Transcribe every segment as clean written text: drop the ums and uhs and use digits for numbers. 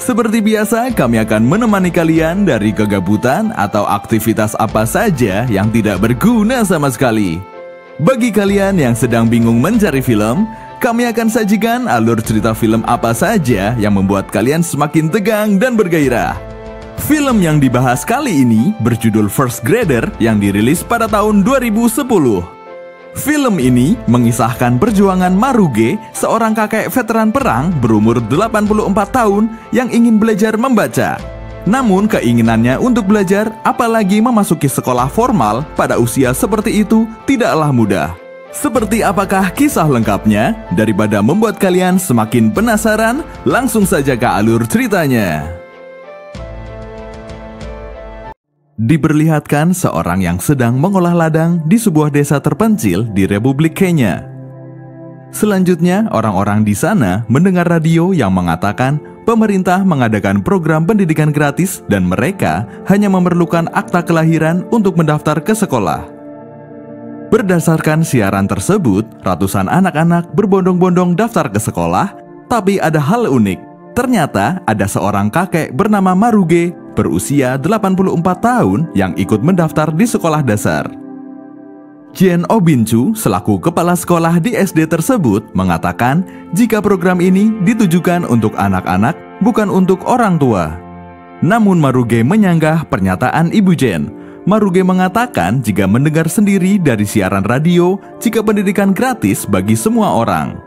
Seperti biasa, kami akan menemani kalian dari kegabutan atau aktivitas apa saja yang tidak berguna sama sekali. Bagi kalian yang sedang bingung mencari film, kami akan sajikan alur cerita film apa saja yang membuat kalian semakin tegang dan bergairah. Film yang dibahas kali ini berjudul First Grader yang dirilis pada tahun 2010. Film ini mengisahkan perjuangan Maruge, seorang kakek veteran perang berumur 84 tahun yang ingin belajar membaca. Namun keinginannya untuk belajar, apalagi memasuki sekolah formal pada usia seperti itu, tidaklah mudah. Seperti apakah kisah lengkapnya? Daripada membuat kalian semakin penasaran, langsung saja ke alur ceritanya. Diperlihatkan seorang yang sedang mengolah ladang di sebuah desa terpencil di Republik Kenya. Selanjutnya, orang-orang di sana mendengar radio yang mengatakan pemerintah mengadakan program pendidikan gratis dan mereka hanya memerlukan akta kelahiran untuk mendaftar ke sekolah. Berdasarkan siaran tersebut, ratusan anak-anak berbondong-bondong daftar ke sekolah, tapi ada hal unik. Ternyata ada seorang kakek bernama Maruge berusia 84 tahun yang ikut mendaftar di sekolah dasar. Jen Obinchu selaku kepala sekolah di SD tersebut mengatakan jika program ini ditujukan untuk anak-anak bukan untuk orang tua. Namun Maruge menyanggah pernyataan Ibu Jen. Maruge mengatakan jika mendengar sendiri dari siaran radio jika pendidikan gratis bagi semua orang.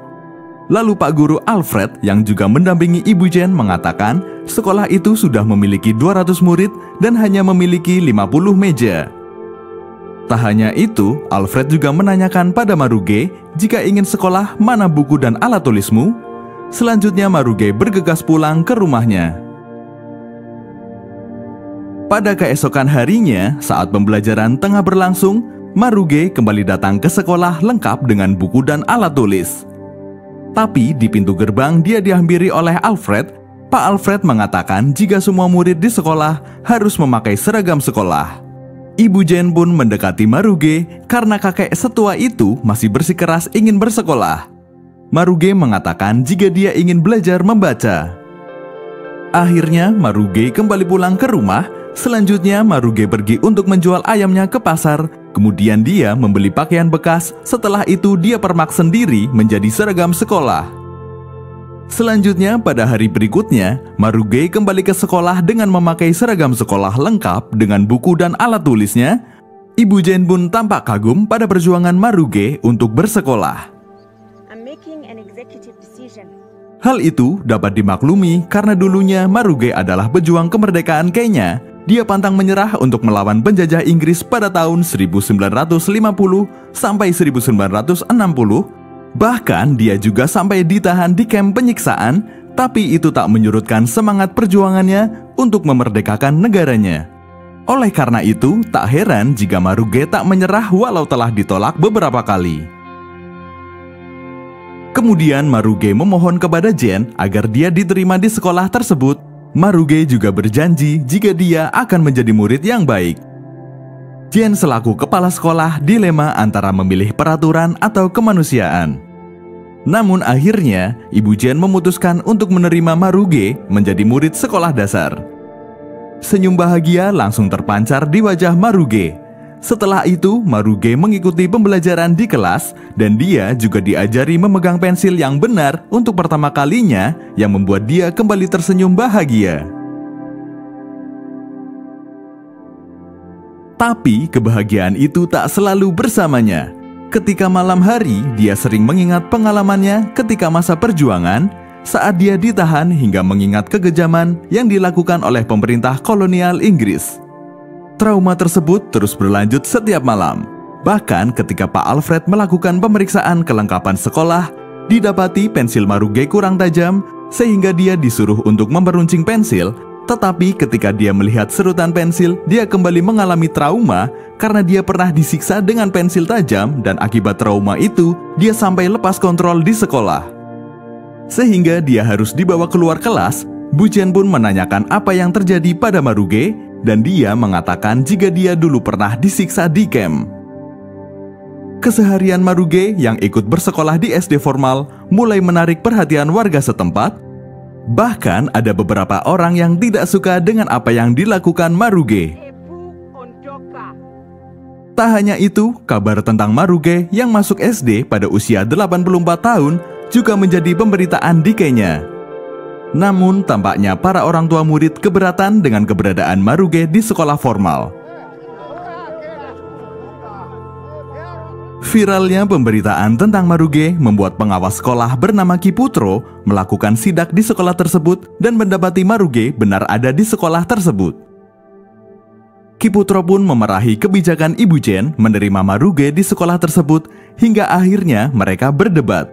Lalu Pak Guru Alfred yang juga mendampingi Ibu Jen mengatakan sekolah itu sudah memiliki 200 murid dan hanya memiliki 50 meja. Tak hanya itu, Alfred juga menanyakan pada Maruge jika ingin sekolah mana buku dan alat tulismu. Selanjutnya Maruge bergegas pulang ke rumahnya. Pada keesokan harinya, saat pembelajaran tengah berlangsung, Maruge kembali datang ke sekolah lengkap dengan buku dan alat tulis. Tapi di pintu gerbang dia dihampiri oleh Alfred. Pak Alfred mengatakan jika semua murid di sekolah harus memakai seragam sekolah. Ibu Jen pun mendekati Maruge karena kakek setua itu masih bersikeras ingin bersekolah. Maruge mengatakan jika dia ingin belajar membaca. Akhirnya Maruge kembali pulang ke rumah. Selanjutnya Maruge pergi untuk menjual ayamnya ke pasar. Kemudian dia membeli pakaian bekas. Setelah itu dia permak sendiri menjadi seragam sekolah. Selanjutnya pada hari berikutnya, Maruge kembali ke sekolah dengan memakai seragam sekolah lengkap dengan buku dan alat tulisnya. Ibu Jen pun tampak kagum pada perjuangan Maruge untuk bersekolah. Hal itu dapat dimaklumi karena dulunya Maruge adalah pejuang kemerdekaan Kenya. Dia pantang menyerah untuk melawan penjajah Inggris pada tahun 1950 sampai 1960. Bahkan dia juga sampai ditahan di kamp penyiksaan, tapi itu tak menyurutkan semangat perjuangannya untuk memerdekakan negaranya. Oleh karena itu, tak heran jika Maruge tak menyerah walau telah ditolak beberapa kali. Kemudian Maruge memohon kepada Jen agar dia diterima di sekolah tersebut. Maruge juga berjanji jika dia akan menjadi murid yang baik. Jen selaku kepala sekolah dilema antara memilih peraturan atau kemanusiaan. Namun akhirnya Ibu Jen memutuskan untuk menerima Maruge menjadi murid sekolah dasar. Senyum bahagia langsung terpancar di wajah Maruge. Setelah itu Maruge mengikuti pembelajaran di kelas dan dia juga diajari memegang pensil yang benar untuk pertama kalinya yang membuat dia kembali tersenyum bahagia. Tapi kebahagiaan itu tak selalu bersamanya. Ketika malam hari, dia sering mengingat pengalamannya ketika masa perjuangan saat dia ditahan hingga mengingat kekejaman yang dilakukan oleh pemerintah kolonial Inggris. Trauma tersebut terus berlanjut setiap malam. Bahkan ketika Pak Alfred melakukan pemeriksaan kelengkapan sekolah, didapati pensil Maruge kurang tajam sehingga dia disuruh untuk memeruncing pensil. Tetapi ketika dia melihat serutan pensil, dia kembali mengalami trauma karena dia pernah disiksa dengan pensil tajam dan akibat trauma itu, dia sampai lepas kontrol di sekolah. Sehingga dia harus dibawa keluar kelas. Bu Jen pun menanyakan apa yang terjadi pada Maruge dan dia mengatakan jika dia dulu pernah disiksa di camp. Keseharian Maruge yang ikut bersekolah di SD formal mulai menarik perhatian warga setempat. Bahkan ada beberapa orang yang tidak suka dengan apa yang dilakukan Maruge. Tak hanya itu, kabar tentang Maruge yang masuk SD pada usia 84 tahun juga menjadi pemberitaan di Kenya. Namun tampaknya para orang tua murid keberatan dengan keberadaan Maruge di sekolah formal. Viralnya pemberitaan tentang Maruge membuat pengawas sekolah bernama Kiputro melakukan sidak di sekolah tersebut dan mendapati Maruge benar ada di sekolah tersebut. Kiputro pun memerahi kebijakan Ibu Jen menerima Maruge di sekolah tersebut hingga akhirnya mereka berdebat.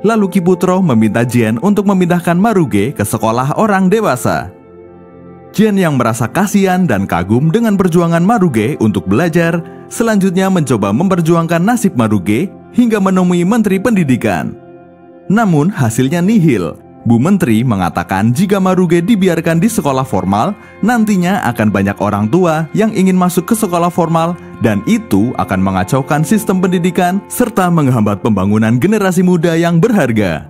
Lalu Kiputro meminta Jen untuk memindahkan Maruge ke sekolah orang dewasa. Jen yang merasa kasihan dan kagum dengan perjuangan Maruge untuk belajar, selanjutnya mencoba memperjuangkan nasib Maruge hingga menemui Menteri Pendidikan. Namun hasilnya nihil. Bu Menteri mengatakan jika Maruge dibiarkan di sekolah formal, nantinya akan banyak orang tua yang ingin masuk ke sekolah formal dan itu akan mengacaukan sistem pendidikan serta menghambat pembangunan generasi muda yang berharga.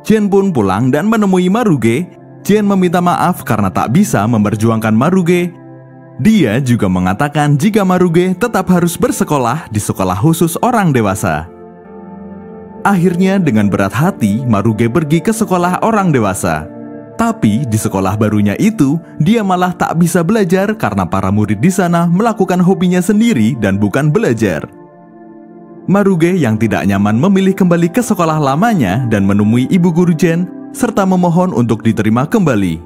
Jen pun pulang dan menemui Maruge. Jen meminta maaf karena tak bisa memperjuangkan Maruge. Dia juga mengatakan jika Maruge tetap harus bersekolah di sekolah khusus orang dewasa. Akhirnya dengan berat hati, Maruge pergi ke sekolah orang dewasa. Tapi di sekolah barunya itu, dia malah tak bisa belajar karena para murid di sana melakukan hobinya sendiri dan bukan belajar. Maruge yang tidak nyaman memilih kembali ke sekolah lamanya dan menemui ibu guru Jen, serta memohon untuk diterima kembali.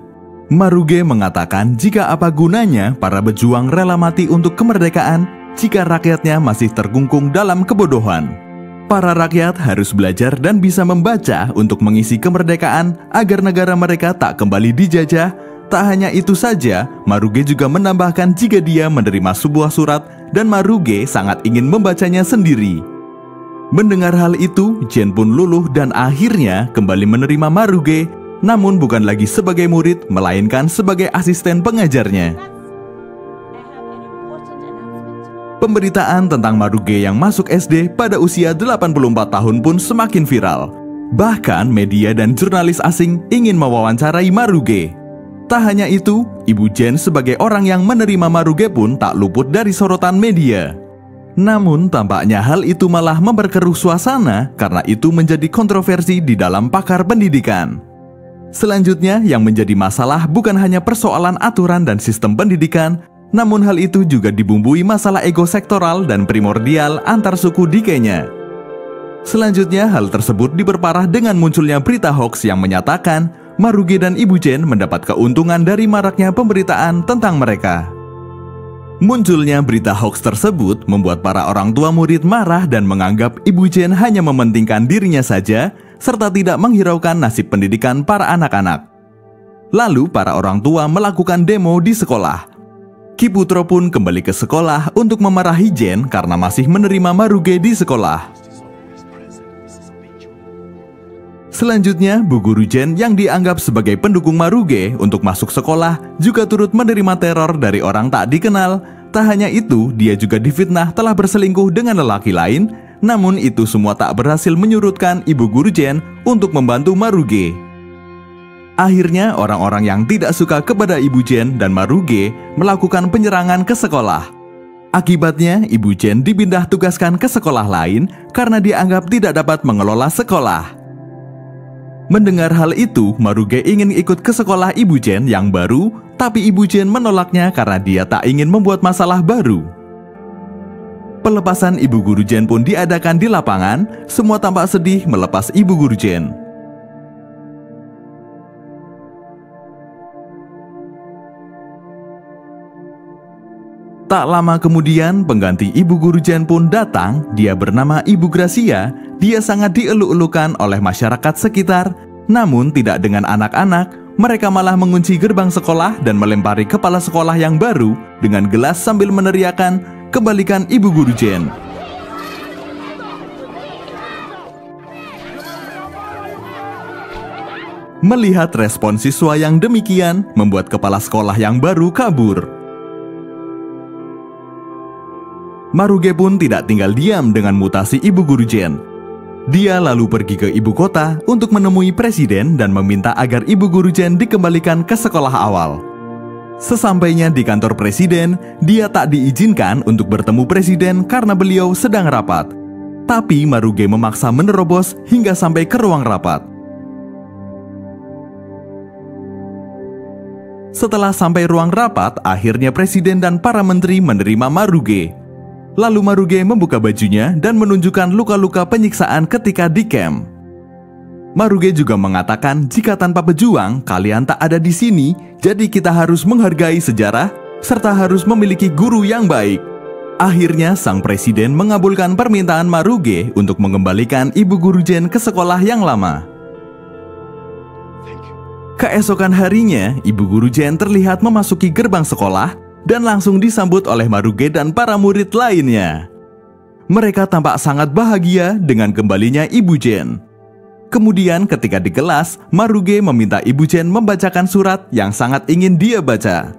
Maruge mengatakan jika apa gunanya para pejuang rela mati untuk kemerdekaan jika rakyatnya masih terkungkung dalam kebodohan. Para rakyat harus belajar dan bisa membaca untuk mengisi kemerdekaan agar negara mereka tak kembali dijajah. Tak hanya itu saja, Maruge juga menambahkan jika dia menerima sebuah surat dan Maruge sangat ingin membacanya sendiri. Mendengar hal itu, Jen pun luluh dan akhirnya kembali menerima Maruge, namun bukan lagi sebagai murid, melainkan sebagai asisten pengajarnya. Pemberitaan tentang Maruge yang masuk SD pada usia 84 tahun pun semakin viral. Bahkan media dan jurnalis asing ingin mewawancarai Maruge. Tak hanya itu, Ibu Jen sebagai orang yang menerima Maruge pun tak luput dari sorotan media. Namun tampaknya hal itu malah memperkeruh suasana karena itu menjadi kontroversi di dalam pakar pendidikan. Selanjutnya yang menjadi masalah bukan hanya persoalan aturan dan sistem pendidikan, namun hal itu juga dibumbui masalah ego sektoral dan primordial antar suku di Kenya. Selanjutnya hal tersebut diperparah dengan munculnya berita hoax yang menyatakan Maruge dan Ibu Jen mendapat keuntungan dari maraknya pemberitaan tentang mereka. Munculnya berita hoax tersebut membuat para orang tua murid marah dan menganggap Ibu Jen hanya mementingkan dirinya saja serta tidak menghiraukan nasib pendidikan para anak-anak. Lalu para orang tua melakukan demo di sekolah. Kiputro pun kembali ke sekolah untuk memarahi Jen karena masih menerima Maruge di sekolah. Selanjutnya, Bu Guru Jen yang dianggap sebagai pendukung Maruge untuk masuk sekolah juga turut menerima teror dari orang tak dikenal. Tak hanya itu, dia juga difitnah telah berselingkuh dengan lelaki lain. Namun itu semua tak berhasil menyurutkan Ibu Guru Jen untuk membantu Maruge. Akhirnya orang-orang yang tidak suka kepada Ibu Jen dan Maruge melakukan penyerangan ke sekolah. Akibatnya Ibu Jen dipindah tugaskan ke sekolah lain karena dianggap tidak dapat mengelola sekolah. Mendengar hal itu, Maruge ingin ikut ke sekolah Ibu Jen yang baru, tapi Ibu Jen menolaknya karena dia tak ingin membuat masalah baru. Pelepasan Ibu Guru Jen pun diadakan di lapangan, semua tampak sedih melepas Ibu Guru Jen. Tak lama kemudian, pengganti Ibu Guru Jen pun datang. Dia bernama Ibu Gracia. Dia sangat dieluk-elukan oleh masyarakat sekitar. Namun tidak dengan anak-anak. Mereka malah mengunci gerbang sekolah dan melempari kepala sekolah yang baru dengan gelas sambil meneriakan, "Kembalikan Ibu Guru Jen." Melihat respon siswa yang demikian, membuat kepala sekolah yang baru kabur. Maruge pun tidak tinggal diam dengan mutasi Ibu Guru Jen. Dia lalu pergi ke ibu kota untuk menemui presiden dan meminta agar Ibu Guru Jen dikembalikan ke sekolah awal. Sesampainya di kantor presiden, dia tak diizinkan untuk bertemu presiden karena beliau sedang rapat. Tapi Maruge memaksa menerobos hingga sampai ke ruang rapat. Setelah sampai ruang rapat, akhirnya presiden dan para menteri menerima Maruge. Lalu Maruge membuka bajunya dan menunjukkan luka-luka penyiksaan ketika di camp. Maruge juga mengatakan jika tanpa pejuang kalian tak ada di sini, jadi kita harus menghargai sejarah serta harus memiliki guru yang baik. Akhirnya sang presiden mengabulkan permintaan Maruge untuk mengembalikan Ibu Guru Jen ke sekolah yang lama. Keesokan harinya, Ibu Guru Jen terlihat memasuki gerbang sekolah dan langsung disambut oleh Maruge dan para murid lainnya. Mereka tampak sangat bahagia dengan kembalinya Ibu Jen. Kemudian ketika di kelas, Maruge meminta Ibu Jen membacakan surat yang sangat ingin dia baca.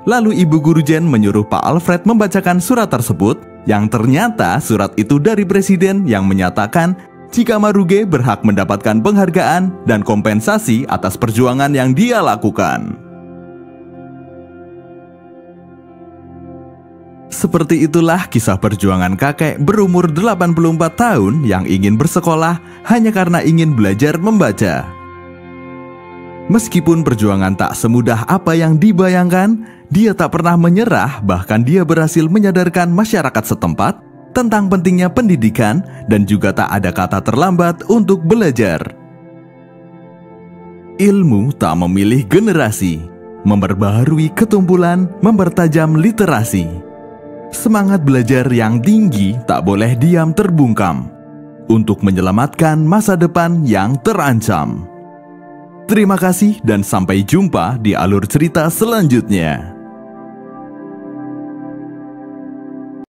Lalu Ibu Guru Jen menyuruh Pak Alfred membacakan surat tersebut, yang ternyata surat itu dari presiden yang menyatakan jika Maruge berhak mendapatkan penghargaan dan kompensasi atas perjuangan yang dia lakukan. Seperti itulah kisah perjuangan kakek berumur 84 tahun yang ingin bersekolah hanya karena ingin belajar membaca. Meskipun perjuangan tak semudah apa yang dibayangkan, dia tak pernah menyerah, bahkan dia berhasil menyadarkan masyarakat setempat tentang pentingnya pendidikan dan juga tak ada kata terlambat untuk belajar. Ilmu tak memilih generasi, memperbaharui ketumpulan, mempertajam literasi. Semangat belajar yang tinggi tak boleh diam terbungkam untuk menyelamatkan masa depan yang terancam. Terima kasih dan sampai jumpa di alur cerita selanjutnya.